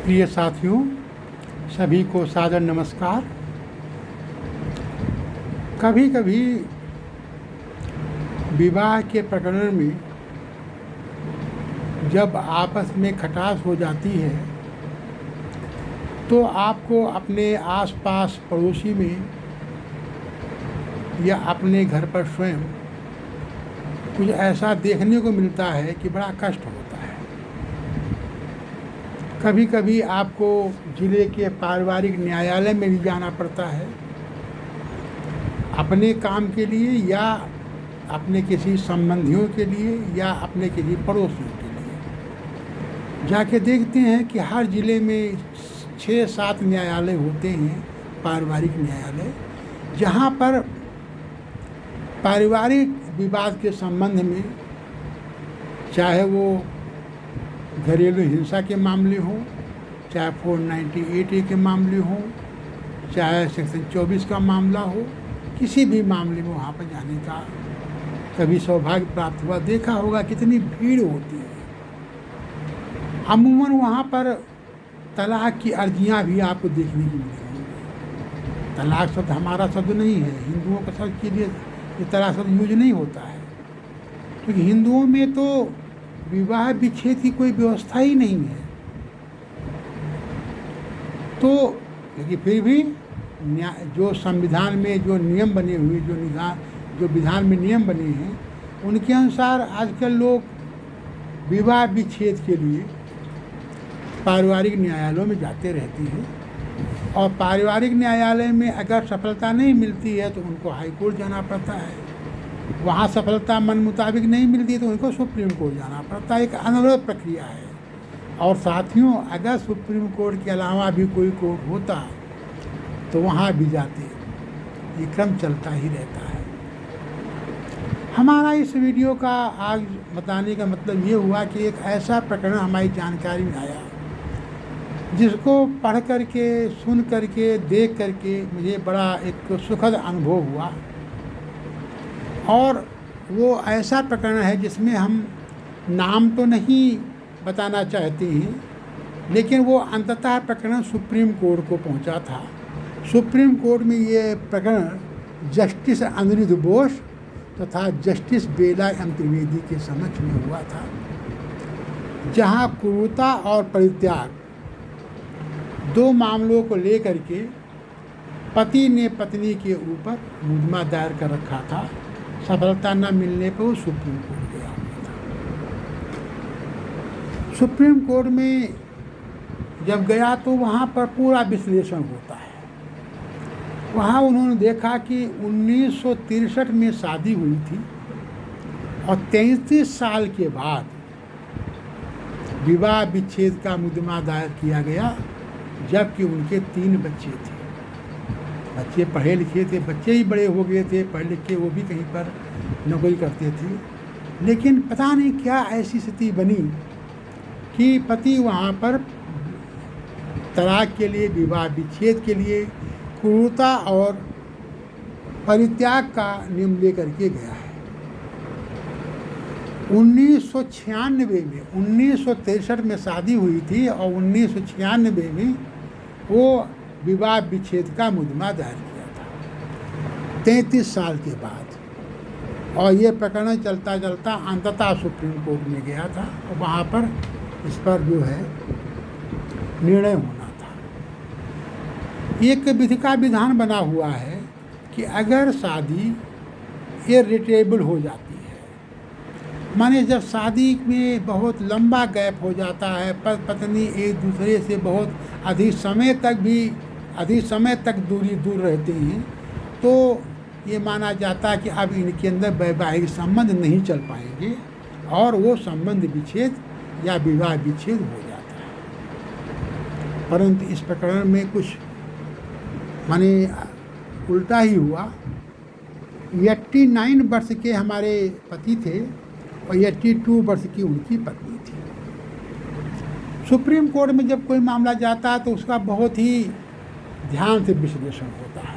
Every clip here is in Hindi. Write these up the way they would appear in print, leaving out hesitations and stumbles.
प्रिय साथियों, सभी को सादर नमस्कार। कभी कभी विवाह के प्रकरण में जब आपस में खटास हो जाती है तो आपको अपने आसपास पड़ोसी में या अपने घर पर स्वयं कुछ ऐसा देखने को मिलता है कि बड़ा कष्ट होता है। कभी कभी आपको ज़िले के पारिवारिक न्यायालय में भी जाना पड़ता है अपने काम के लिए या अपने किसी संबंधियों के लिए या अपने किसी पड़ोसियों के लिए। जाके देखते हैं कि हर ज़िले में 6-7 न्यायालय होते हैं, पारिवारिक न्यायालय, जहाँ पर पारिवारिक विवाद के संबंध में, चाहे वो घरेलू हिंसा के मामले हों, चाहे 498A के मामले हों, चाहे सेक्शन 24 का मामला हो, किसी भी मामले में वहाँ पर जाने का कभी सौभाग्य प्राप्त हुआ। देखा होगा कितनी भीड़ होती है। अमूमन वहाँ पर तलाक की अर्जियाँ भी आपको देखने की मिलेंगी। तलाक शब्द हमारा शब्द नहीं है, हिंदुओं का शब्द के लिए ये तलाक शब्द यूज नहीं होता है, क्योंकि हिंदुओं में तो विवाह विच्छेद की कोई व्यवस्था ही नहीं है। तो लेकिन फिर भी जो संविधान में जो नियम बने हुए, जो विधान में नियम बने हैं, उनके अनुसार आजकल लोग विवाह विच्छेद के लिए पारिवारिक न्यायालयों में जाते रहते हैं। और पारिवारिक न्यायालय में अगर सफलता नहीं मिलती है तो उनको हाई कोर्ट जाना पड़ता है। वहाँ सफलता मन मुताबिक नहीं मिलती है तो उनको सुप्रीम कोर्ट जाना पड़ता है। एक अनवरत प्रक्रिया है। और साथियों, अगर सुप्रीम कोर्ट के अलावा भी कोई कोर्ट होता तो वहाँ भी जाते। ये क्रम चलता ही रहता है। हमारा इस वीडियो का आज बताने का मतलब ये हुआ कि एक ऐसा प्रकरण हमारी जानकारी में आया जिसको पढ़ करके, सुन करके, देख करके मुझे बड़ा एक सुखद अनुभव हुआ। और वो ऐसा प्रकरण है जिसमें हम नाम तो नहीं बताना चाहते हैं, लेकिन वो अंततः प्रकरण सुप्रीम कोर्ट को पहुंचा था। सुप्रीम कोर्ट में ये प्रकरण जस्टिस अनिरुद्ध बोस तथा जस्टिस बेला एम त्रिवेदी के समक्ष में हुआ था, जहां क्रूरता और परित्याग दो मामलों को लेकर के पति ने पत्नी के ऊपर मुकदमा दायर कर रखा था। सफलता न मिलने पर वो सुप्रीम कोर्ट गया हुआ था। सुप्रीम कोर्ट में जब गया तो वहाँ पर पूरा विश्लेषण होता है। वहाँ उन्होंने देखा कि 1963 में शादी हुई थी और 33 साल के बाद विवाह विच्छेद का मुकदमा दायर किया गया, जबकि उनके 3 बच्चे थे। बच्चे पढ़े लिखे थे, बच्चे ही बड़े हो गए थे, पढ़ लिख के वो भी कहीं पर नौकरी करते थे। लेकिन पता नहीं क्या ऐसी स्थिति बनी कि पति वहाँ पर तलाक के लिए, विवाह विच्छेद के लिए, क्रूरता और परित्याग का नियम लेकर के गया है। 1996 में, 1963 में शादी हुई थी और 1996 में वो विवाह विच्छेद का मुकदमा दायर किया था 33 साल के बाद। और ये प्रकरण चलता चलता अंततः सुप्रीम कोर्ट में गया था और वहाँ पर इस पर जो है निर्णय होना था। एक विधि का विधान बना हुआ है कि अगर शादी इर्रिटेबल हो जाती है, माने जब शादी में बहुत लंबा गैप हो जाता है, पत्नी एक दूसरे से बहुत अधिक समय तक दूर रहते हैं, तो ये माना जाता है कि अब इनके अंदर वैवाहिक संबंध नहीं चल पाएंगे और वो संबंध विच्छेद या विवाह विच्छेद हो जाता है। परंतु इस प्रकरण में कुछ माने उल्टा ही हुआ। 89 वर्ष के हमारे पति थे और 82 वर्ष की उनकी पत्नी थी। सुप्रीम कोर्ट में जब कोई मामला जाता है तो उसका बहुत ही ध्यान से विश्लेषण होता है।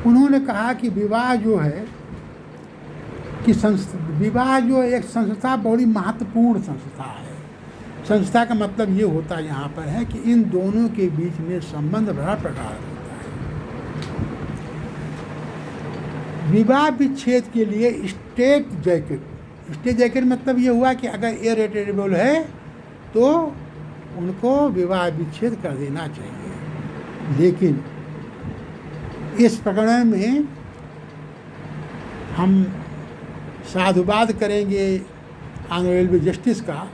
उन्होंने कहा कि विवाह जो है कि विवाह जो एक संस्था, बड़ी महत्वपूर्ण संस्था है। संस्था का मतलब ये होता यहाँ पर है कि इन दोनों के बीच में संबंध बड़ा प्रगाढ़ होता है। विवाह विच्छेद के लिए स्टेट जैकेट मतलब ये हुआ कि अगर इरेटेबल है तो उनको विवाह विच्छेद कर देना चाहिए। लेकिन इस प्रकरण में हम साधुवाद करेंगे ऑनरेबल जस्टिस का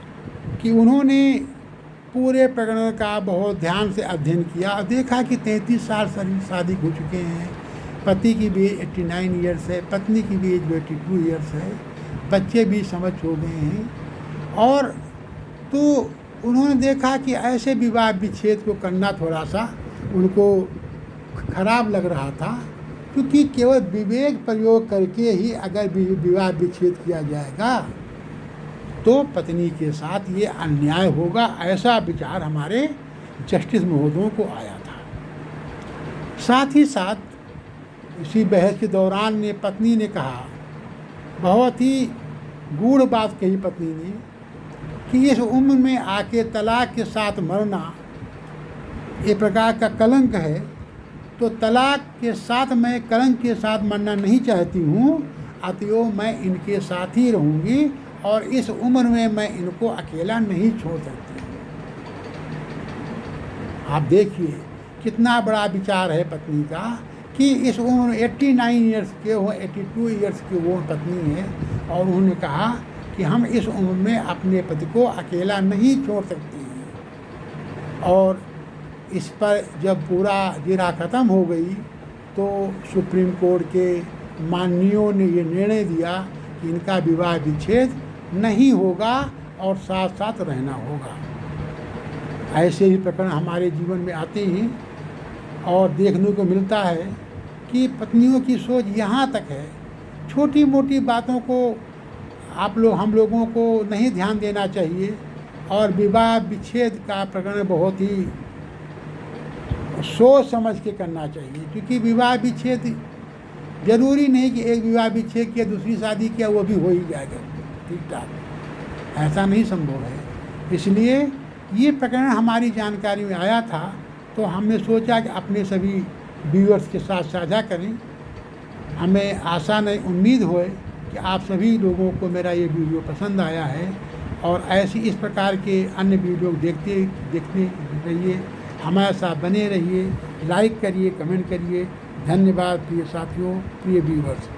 कि उन्होंने पूरे प्रकरण का बहुत ध्यान से अध्ययन किया और देखा कि 33 साल शादी हो चुके हैं, पति की भी 89 ईयर्स है, पत्नी की भी एज 82 ईयर्स है, बच्चे भी समझ हो गए हैं। और तो उन्होंने देखा कि ऐसे विवाह विच्छेद को करना थोड़ा सा उनको खराब लग रहा था, क्योंकि केवल विवेक प्रयोग करके ही अगर विवाह विच्छेद किया जाएगा तो पत्नी के साथ ये अन्याय होगा। ऐसा विचार हमारे जस्टिस महोदयों को आया था। साथ ही साथ इसी बहस के दौरान में पत्नी ने कहा, बहुत ही गूढ़ बात कही पत्नी ने, कि इस उम्र में आके तलाक के साथ मरना एक प्रकार का कलंक है, तो तलाक के साथ मैं कलंक के साथ मरना नहीं चाहती हूँ, अतएव मैं इनके साथ ही रहूँगी और इस उम्र में मैं इनको अकेला नहीं छोड़ सकती। आप देखिए कितना बड़ा विचार है पत्नी का कि इस उम्र में 89 ईयर्स के हो, 82 ईयर्स की वो पत्नी है और उन्होंने कहा कि हम इस उम्र में अपने पति को अकेला नहीं छोड़ सकती हैं। और इस पर जब पूरा जिरा ख़त्म हो गई तो सुप्रीम कोर्ट के माननीयों ने ये निर्णय दिया कि इनका विवाह विच्छेद नहीं होगा और साथ साथ रहना होगा। ऐसे ही प्रकरण हमारे जीवन में आते हैं और देखने को मिलता है कि पत्नियों की सोच यहाँ तक है, छोटी मोटी बातों को हम लोगों को नहीं ध्यान देना चाहिए और विवाह विच्छेद का प्रकरण बहुत ही सोच समझ के करना चाहिए, क्योंकि विवाह विच्छेद जरूरी नहीं कि एक विवाह विच्छेद किया दूसरी शादी किया वो भी हो ही जाएगा ठीक ठाक, ऐसा नहीं संभव है। इसलिए ये प्रकरण हमारी जानकारी में आया था तो हमने सोचा कि अपने सभी व्यूअर्स के साथ साझा करें। हमें आशा नहीं उम्मीद हो कि आप सभी लोगों को मेरा ये वीडियो पसंद आया है और ऐसी इस प्रकार के अन्य वीडियो देखते रहिए, हमारे साथ बने रहिए, लाइक करिए, कमेंट करिए। धन्यवाद प्रिय साथियों, प्रिय व्यूअर्स।